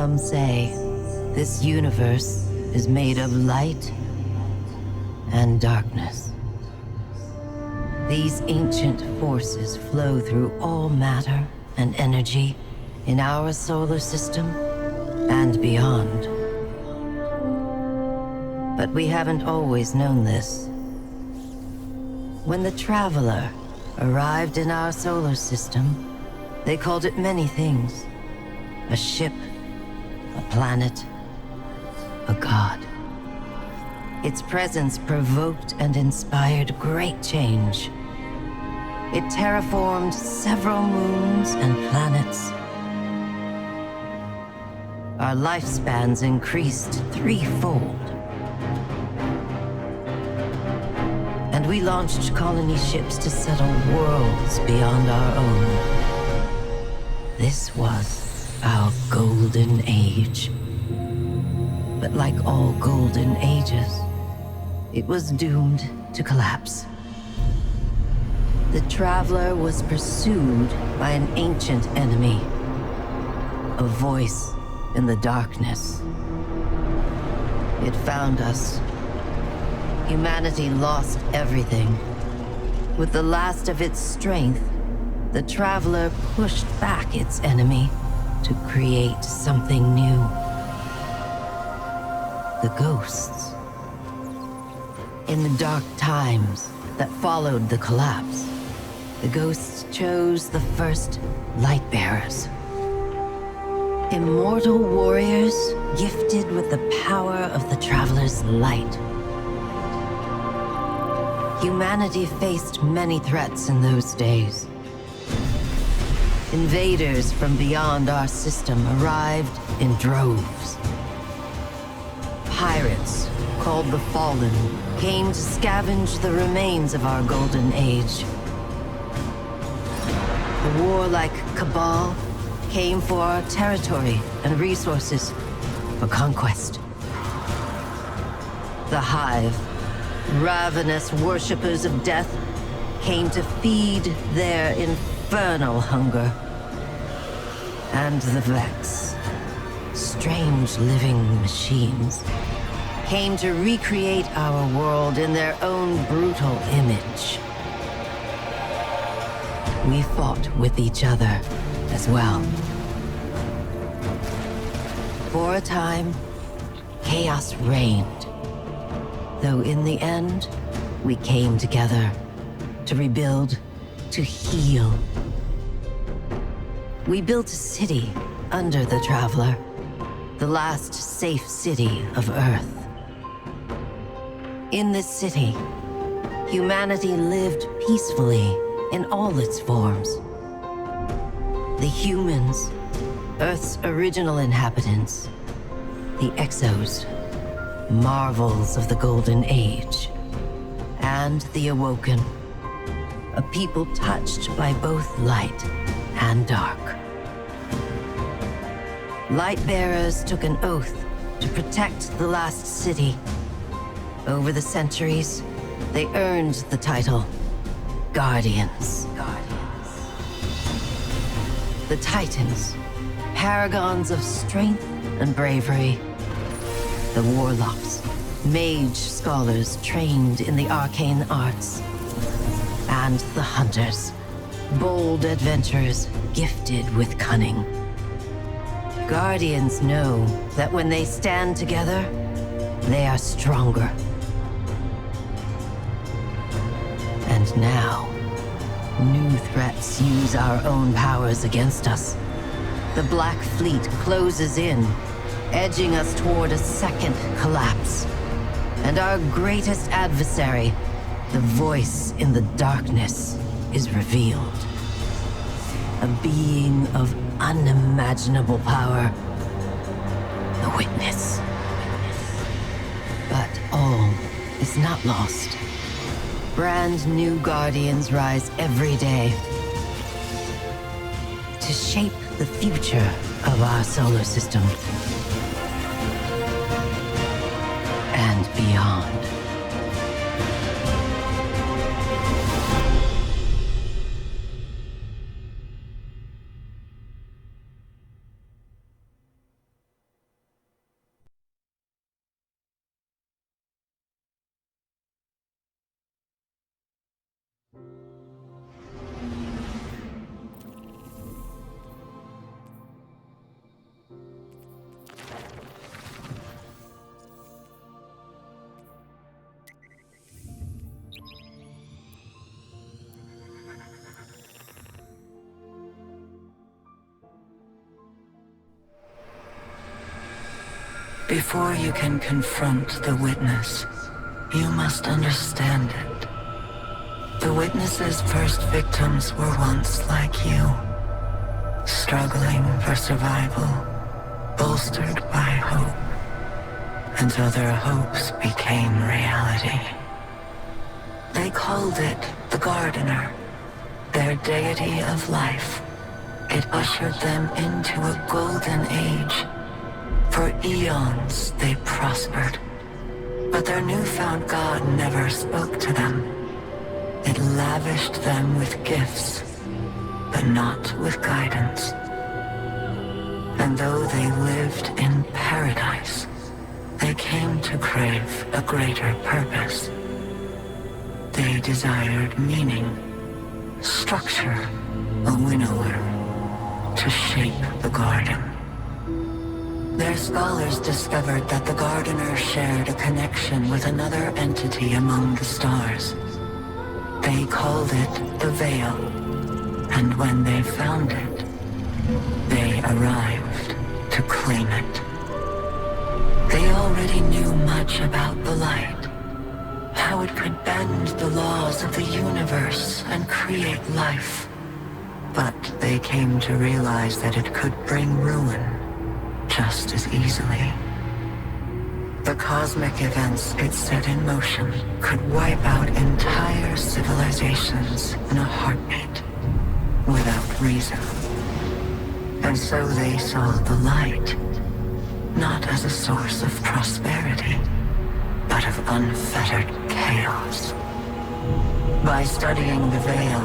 Some say this universe is made of light and darkness. These ancient forces flow through all matter and energy in our solar system and beyond. But we haven't always known this. When the Traveler arrived in our solar system, they called it many things. A ship, a planet, a god. Its presence provoked and inspired great change. It terraformed several moons and planets. Our lifespans increased threefold. And we launched colony ships to settle worlds beyond our own. This was our golden age. But like all golden ages, it was doomed to collapse. The Traveler was pursued by an ancient enemy, a voice in the darkness. It found us. Humanity lost everything. With the last of its strength, the Traveler pushed back its enemy to create something new. The ghosts. In the dark times that followed the collapse, the ghosts chose the first Lightbearers. Immortal warriors gifted with the power of the Traveler's light. Humanity faced many threats in those days. Invaders from beyond our system arrived in droves. Pirates, called the Fallen, came to scavenge the remains of our golden age. The warlike Cabal came for our territory and resources for conquest. The Hive, ravenous worshippers of death, came to feed their infernal hunger. And the Vex, strange living machines, came to recreate our world in their own brutal image. We fought with each other as well. For a time, chaos reigned. Though in the end, we came together to rebuild, to heal. We built a city under the Traveler, the last safe city of Earth. In this city, humanity lived peacefully in all its forms. The humans, Earth's original inhabitants, the Exos, marvels of the Golden Age, and the Awoken, a people touched by both light and dark. Lightbearers took an oath to protect the last city. Over the centuries, they earned the title Guardians. The Titans, paragons of strength and bravery. The Warlocks, mage scholars trained in the arcane arts. And the Hunters, bold adventurers gifted with cunning. Guardians know that when they stand together, they are stronger. And now, new threats use our own powers against us. The Black Fleet closes in, edging us toward a second collapse. And our greatest adversary, the voice in the darkness, is revealed. A being of unimaginable power. The Witness. But all is not lost. Brand new Guardians rise every day to shape the future of our solar system and beyond. Before you can confront the witness, you must understand it. The witness's first victims were once like you, struggling for survival, bolstered by hope, until their hopes became reality. They called it the Gardener, their deity of life. It ushered them into a golden age. For eons they prospered, but their newfound god never spoke to them. It lavished them with gifts, but not with guidance. And though they lived in paradise, they came to crave a greater purpose. They desired meaning, structure, a winnower, to shape the garden. Their scholars discovered that the Gardener shared a connection with another entity among the stars. They called it the Veil, and when they found it, they arrived to claim it. They already knew much about the light, how it could bend the laws of the universe and create life. But they came to realize that it could bring ruin just as easily. The cosmic events it set in motion could wipe out entire civilizations in a heartbeat, without reason. And so they saw the light, not as a source of prosperity, but of unfettered chaos. By studying the veil,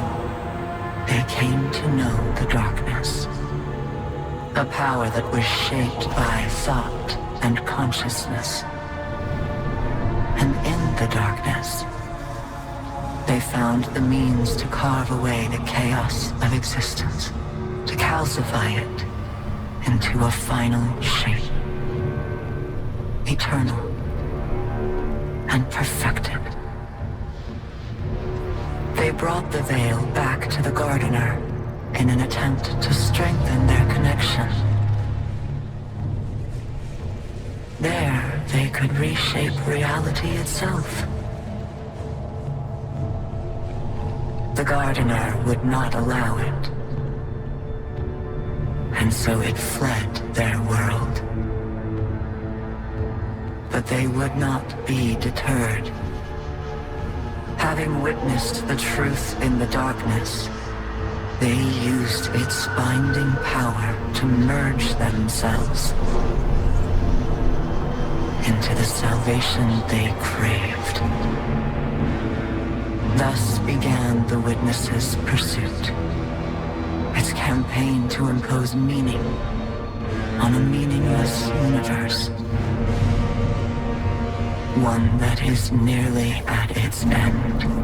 they came to know the darkness. A power that was shaped by thought and consciousness. And in the darkness, they found the means to carve away the chaos of existence, to calcify it into a final shape, eternal and perfected. They brought the veil back to the Gardener in an attempt to strengthen their connection. There, they could reshape reality itself. The Gardener would not allow it, and so it fled their world. But they would not be deterred. Having witnessed the truth in the darkness, they used its binding power to merge themselves into the salvation they craved. Thus began the Witness's pursuit, its campaign to impose meaning on a meaningless universe, one that is nearly at its end.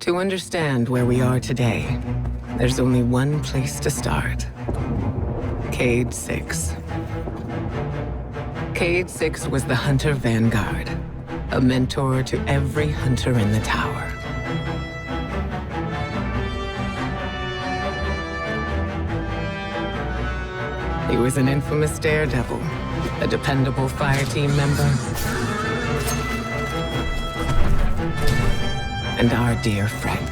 To understand where we are today, there's only one place to start. Cade 6. Cade 6 was the Hunter Vanguard, a mentor to every hunter in the tower. He was an infamous daredevil, a dependable fire team member, and our dear friend.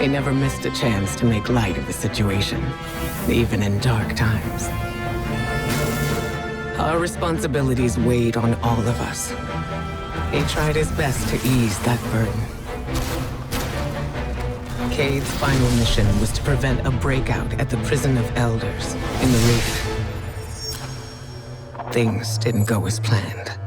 He never missed a chance to make light of the situation, even in dark times. Our responsibilities weighed on all of us. He tried his best to ease that burden. Cade's final mission was to prevent a breakout at the Prison of Elders in the Reef. Things didn't go as planned.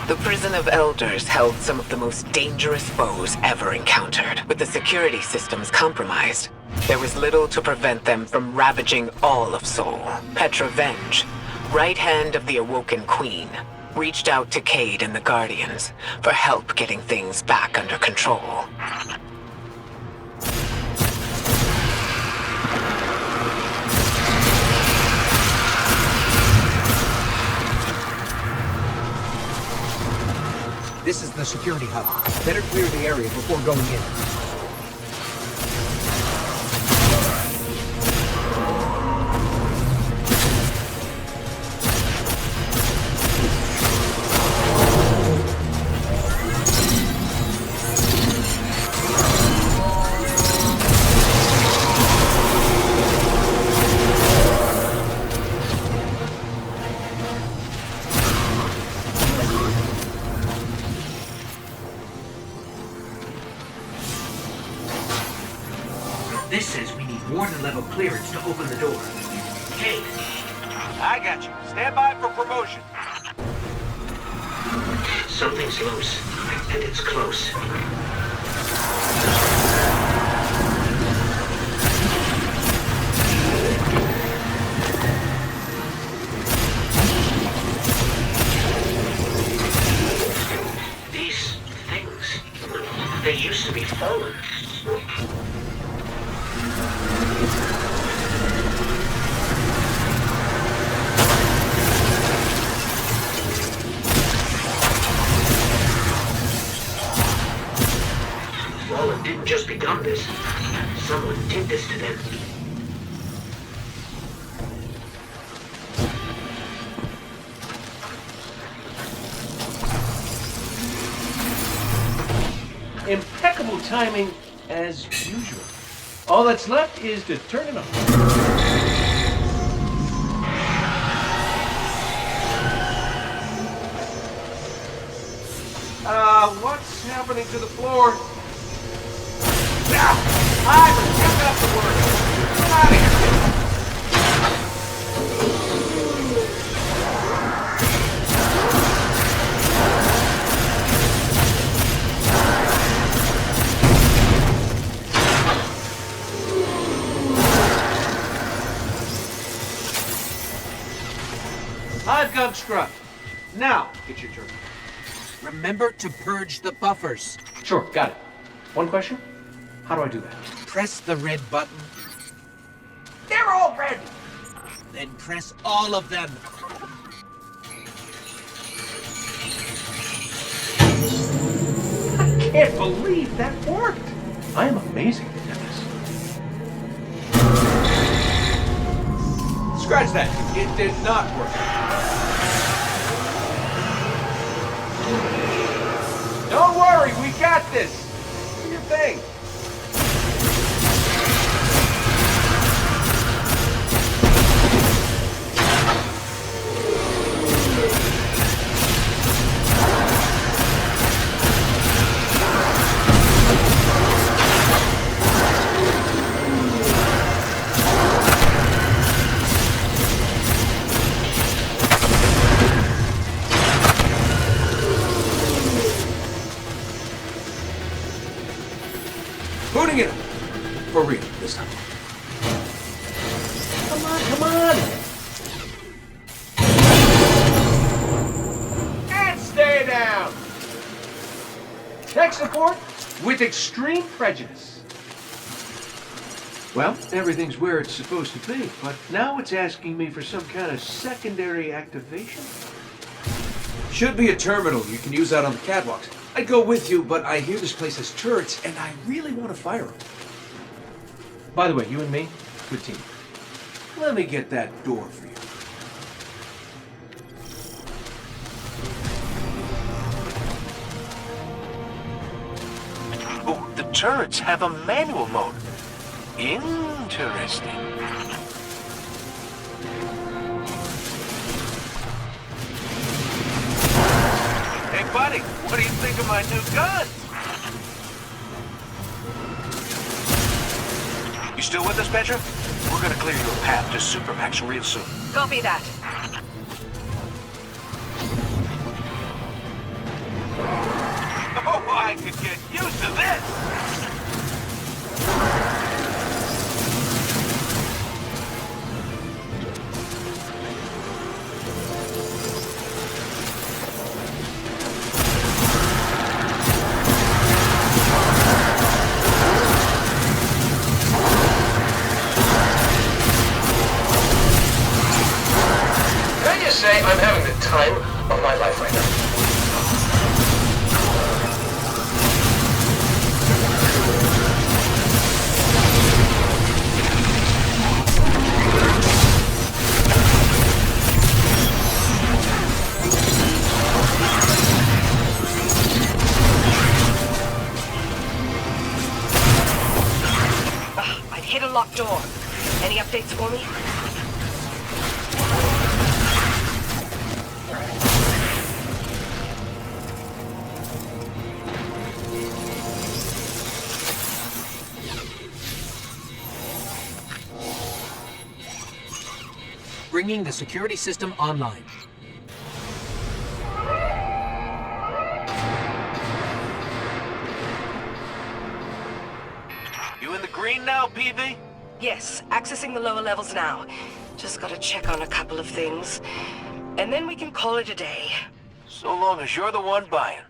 The Prison of Elders held some of the most dangerous foes ever encountered. With the security systems compromised, there was little to prevent them from ravaging all of Seoul. Petra Venge, right hand of the Awoken Queen, reached out to Cade and the Guardians for help getting things back under control. This is the security hub. Better clear the area before going in. This says we need warden level clearance to open the door. Hey. I got you. Stand by for promotion. Something's loose, and it's close. These things, they used to be fallen. Fallen didn't just become this. Someone did this to them. Impeccable timing as usual. All that's left is to turn it on. What's happening to the floor? Ivan, get up to work. Get out of here. I've got scrubbed. Now, it's your turn. Remember to purge the buffers. Sure, got it. One question? How do I do that? Press the red button, They're all red! then press all of them. I can't believe that worked. I am amazing at this. Scratch that. It did not work. Don't worry, we got this. Do your thing. Come on, come on! And stay down! Tech support with extreme prejudice. Well, everything's where it's supposed to be, but now it's asking me for some kind of secondary activation. Should be a terminal you can use out on the catwalks. I'd go with you, but I hear this place has turrets, and I really want to fire them. By the way, you and me, good team. Let me get that door for you. Oh, the turrets have a manual mode. Interesting. Hey, buddy, what do you think of my new gun? You still with us, Petra? We're gonna clear you a path to Supermax real soon. Copy that. Oh, I could get used to this! Can I just say I'm having the time of my life right now. I've hit a locked door. Any updates for me? Bringing the security system online. You in the green now, PV? Yes, accessing the lower levels now. Just gotta check on a couple of things. And then we can call it a day. So long as you're the one buying.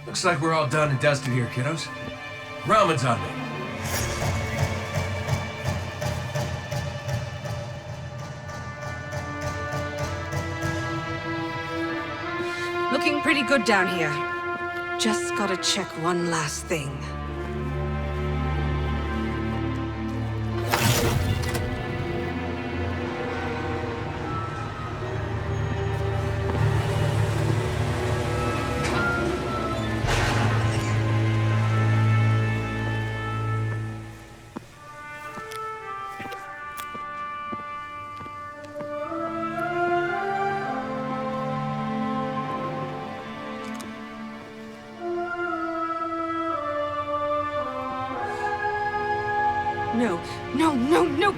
Looks like we're all done and dusted here, kiddos. Ramen's on me. Looking pretty good down here. Just gotta check one last thing. No!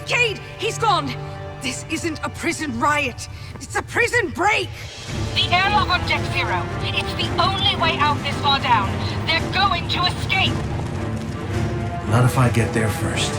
Cade! He's gone! This isn't a prison riot! It's a prison break! The airlock on Deck Zero. It's the only way out this far down. They're going to escape! Not if I get there first.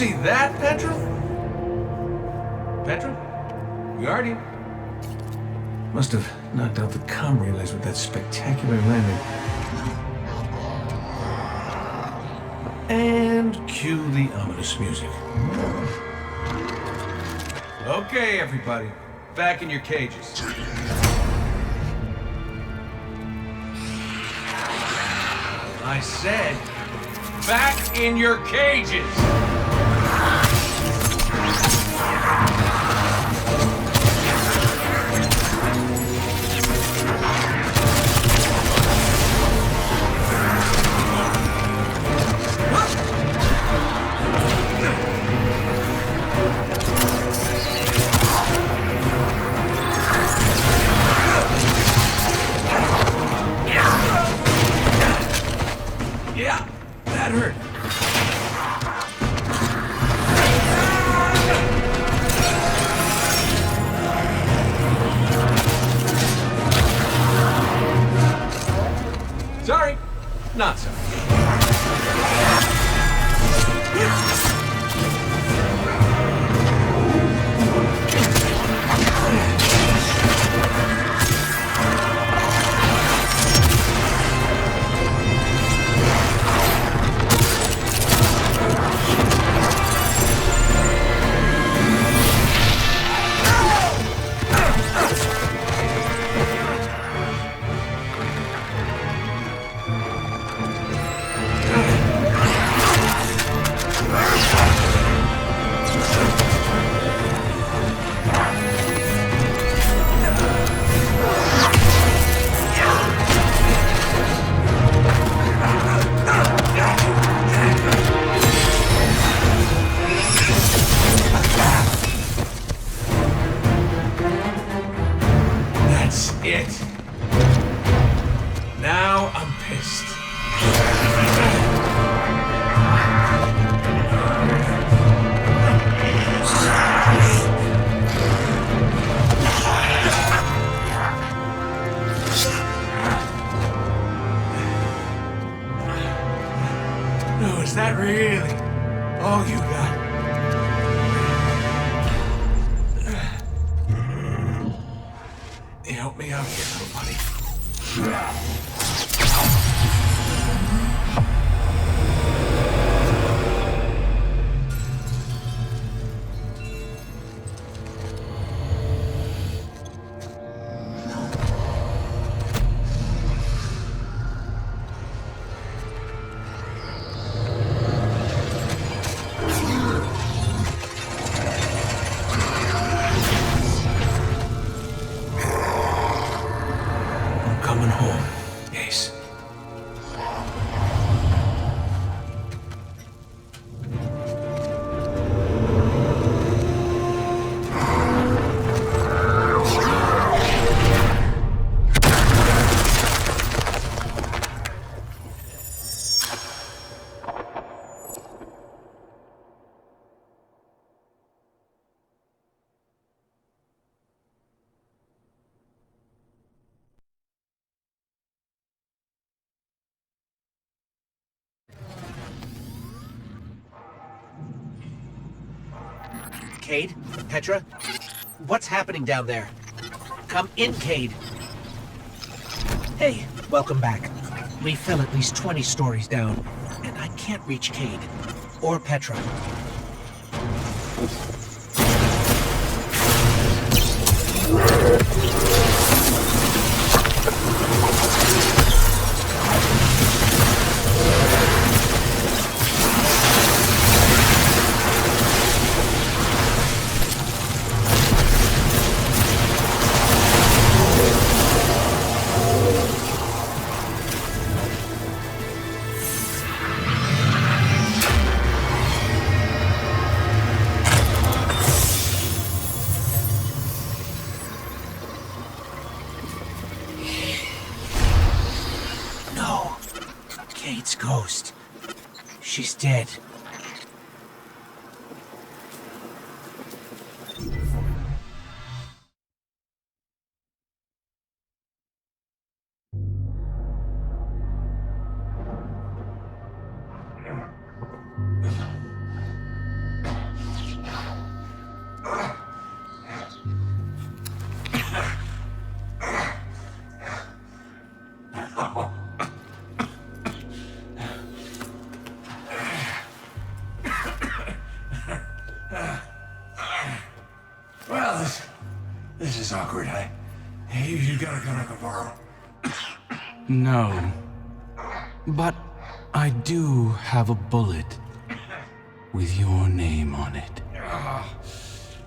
see that, Petra? Petra? We are you? Must have knocked out the comm relays with that spectacular landing. And cue the ominous music. Okay, everybody. Back in your cages. I said, back in your cages! Yeah, that hurt. Sorry, not sorry. It. Now I'm pissed. No, is that really all you got? Help me out here, little buddy. Coming home, Ace. Cade? Petra? What's happening down there? Come in, Cade. Hey, welcome back. We fell at least 20 stories down, and I can't reach Cade. Or Petra. Cade's ghost. She's dead. is awkward. You gotta go like a borrow. No. But I do have a bullet with your name on it.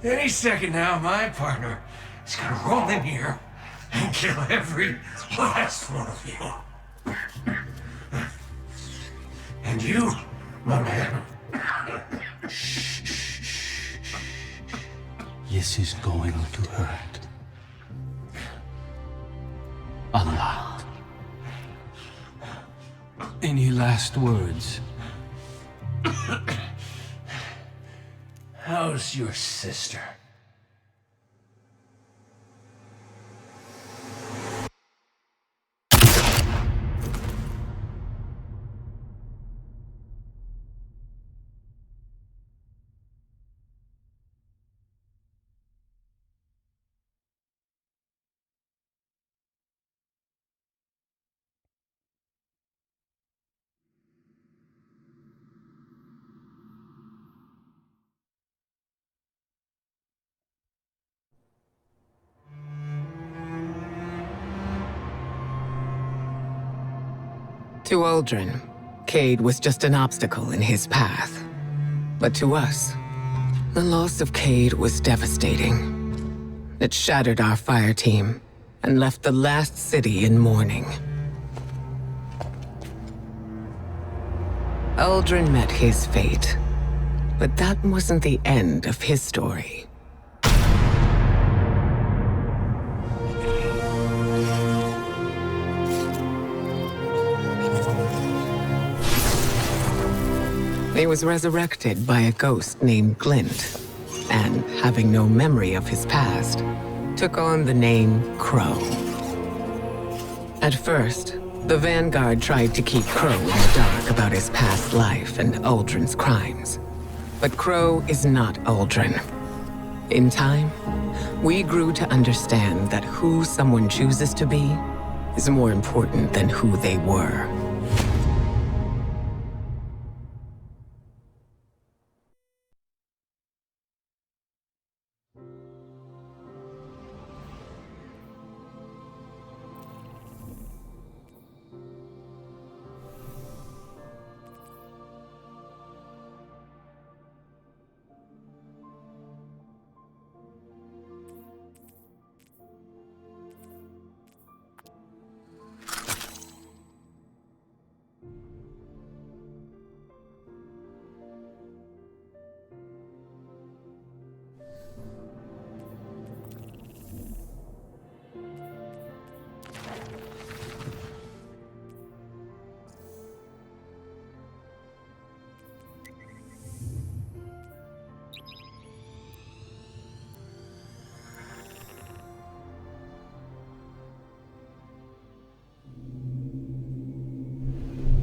Any second now, my partner is gonna roll in here and kill every last one of you. And you, my man. This is going to hurt. A lot. Any last words? How's your sister? To Uldren, Cade was just an obstacle in his path. But to us, the loss of Cade was devastating. It shattered our fire team and left the last city in mourning. Uldren met his fate, but that wasn't the end of his story. He was resurrected by a ghost named Glint, and, having no memory of his past, took on the name Crow. At first, the Vanguard tried to keep Crow in the dark about his past life and Uldren's crimes. But Crow is not Uldren. In time, we grew to understand that who someone chooses to be is more important than who they were.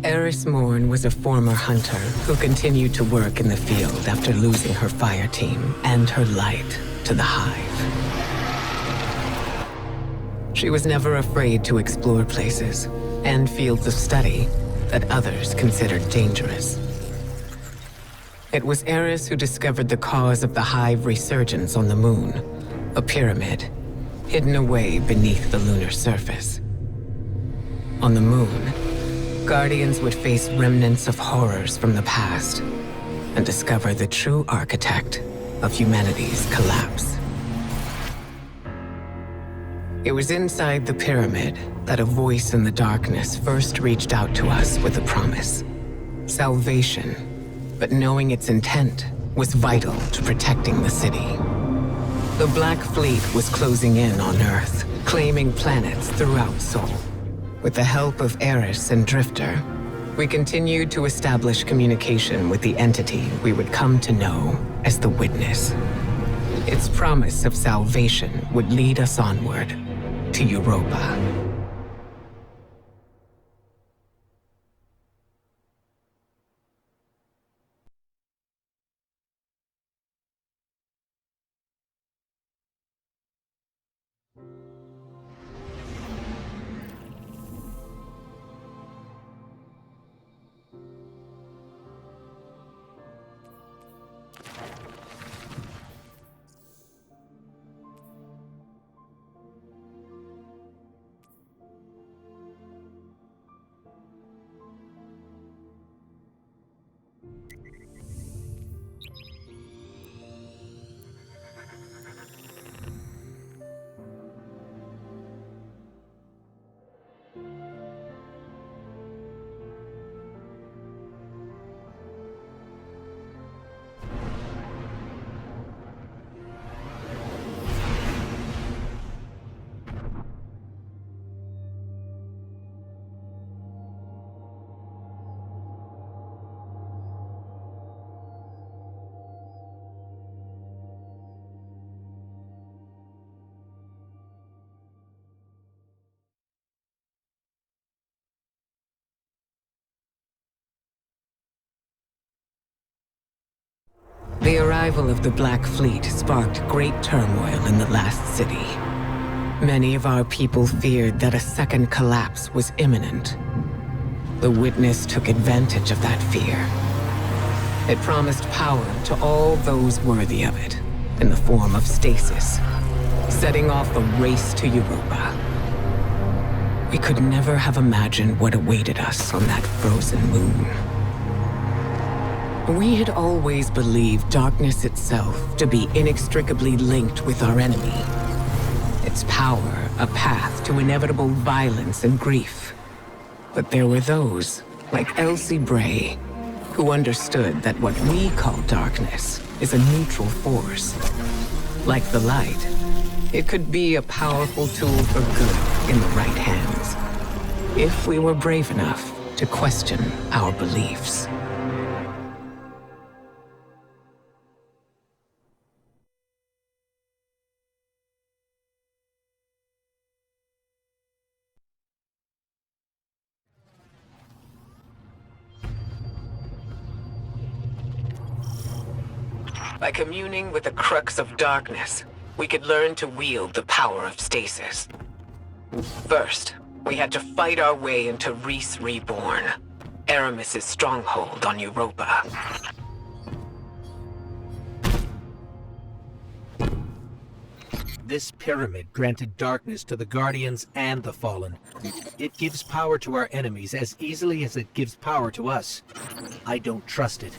Eris Morn was a former hunter who continued to work in the field after losing her fire team and her light to the Hive. She was never afraid to explore places and fields of study that others considered dangerous. It was Eris who discovered the cause of the Hive resurgence on the moon, a pyramid hidden away beneath the lunar surface. On the moon, Guardians would face remnants of horrors from the past and discover the true architect of humanity's collapse. It was inside the pyramid that a voice in the darkness first reached out to us with a promise. Salvation, but knowing its intent was vital to protecting the city. The Black Fleet was closing in on Earth, claiming planets throughout Sol. With the help of Eris and Drifter, we continued to establish communication with the entity we would come to know as the Witness. Its promise of salvation would lead us onward to Europa. The arrival of the Black Fleet sparked great turmoil in the last city. Many of our people feared that a second collapse was imminent. The Witness took advantage of that fear. It promised power to all those worthy of it, in the form of stasis, setting off a race to Europa. We could never have imagined what awaited us on that frozen moon. We had always believed darkness itself to be inextricably linked with our enemy. Its power a path to inevitable violence and grief. But there were those, like Elsie Bray, who understood that what we call darkness is a neutral force. Like the light, it could be a powerful tool for good in the right hands, if we were brave enough to question our beliefs. By communing with the crux of darkness, we could learn to wield the power of stasis. First, we had to fight our way into Reese Reborn, Aramis's stronghold on Europa. This pyramid granted darkness to the Guardians and the Fallen. It gives power to our enemies as easily as it gives power to us. I don't trust it.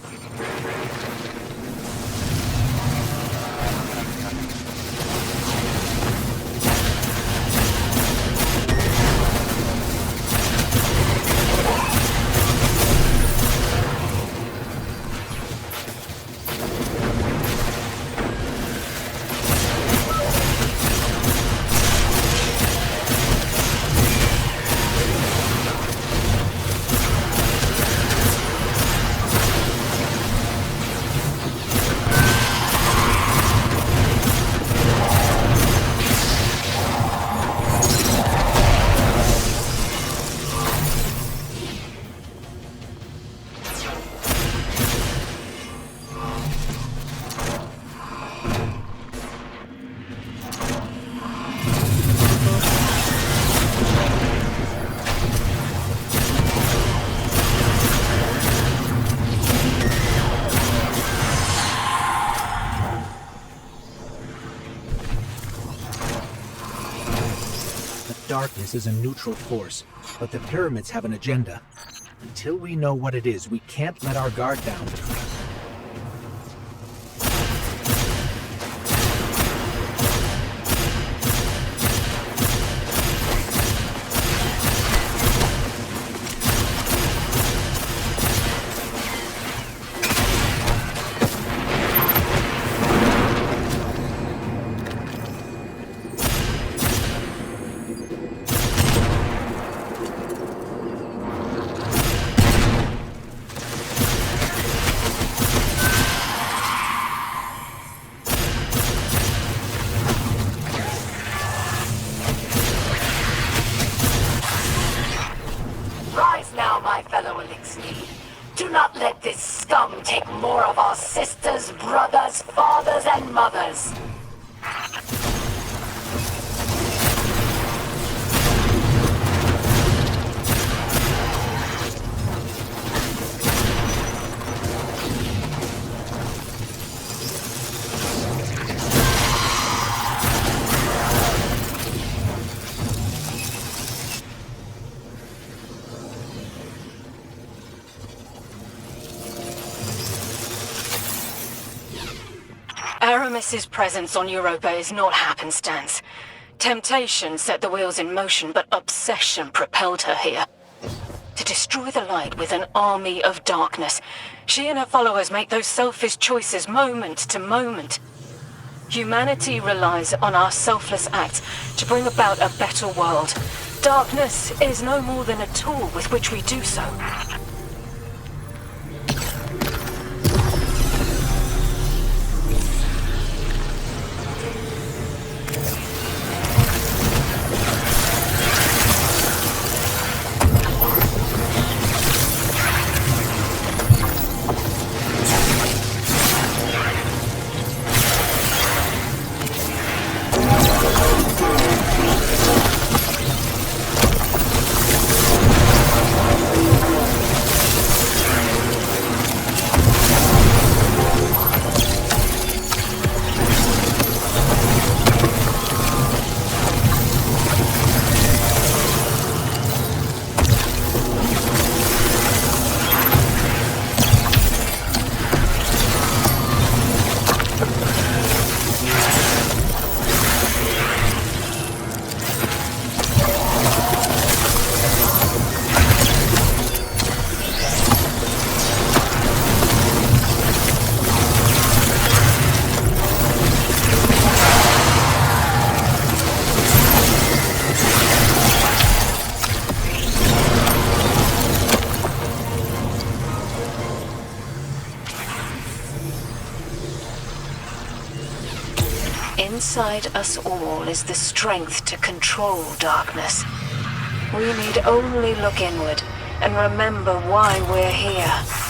Darkness is a neutral force, but the pyramids have an agenda. Until we know what it is, we can't let our guard down. Do not let this scum take more of our sisters, brothers, fathers, and mothers. Aramis's presence on Europa is not happenstance. Temptation set the wheels in motion, but obsession propelled her here. To destroy the light with an army of darkness, she and her followers make those selfish choices moment to moment. Humanity relies on our selfless acts to bring about a better world. Darkness is no more than a tool with which we do so. Inside us all is the strength to control darkness. We need only look inward and remember why we're here.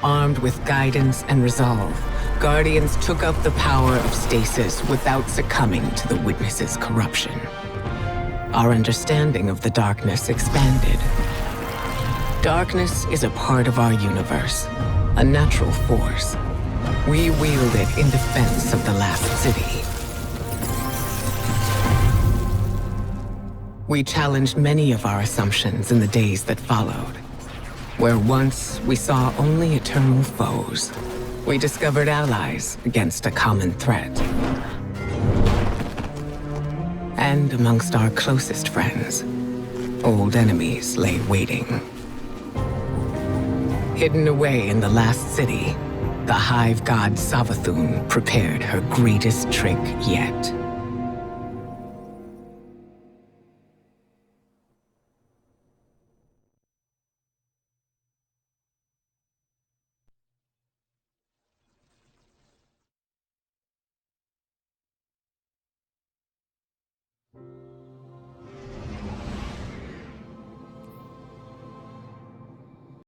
Armed with guidance and resolve, Guardians took up the power of stasis without succumbing to the Witness's corruption. Our understanding of the darkness expanded. Darkness is a part of our universe, a natural force. We wield it in defense of the last city. We challenged many of our assumptions in the days that followed. Where once we saw only eternal foes, we discovered allies against a common threat. And amongst our closest friends, old enemies lay waiting. Hidden away in the last city, the Hive god Savathun prepared her greatest trick yet.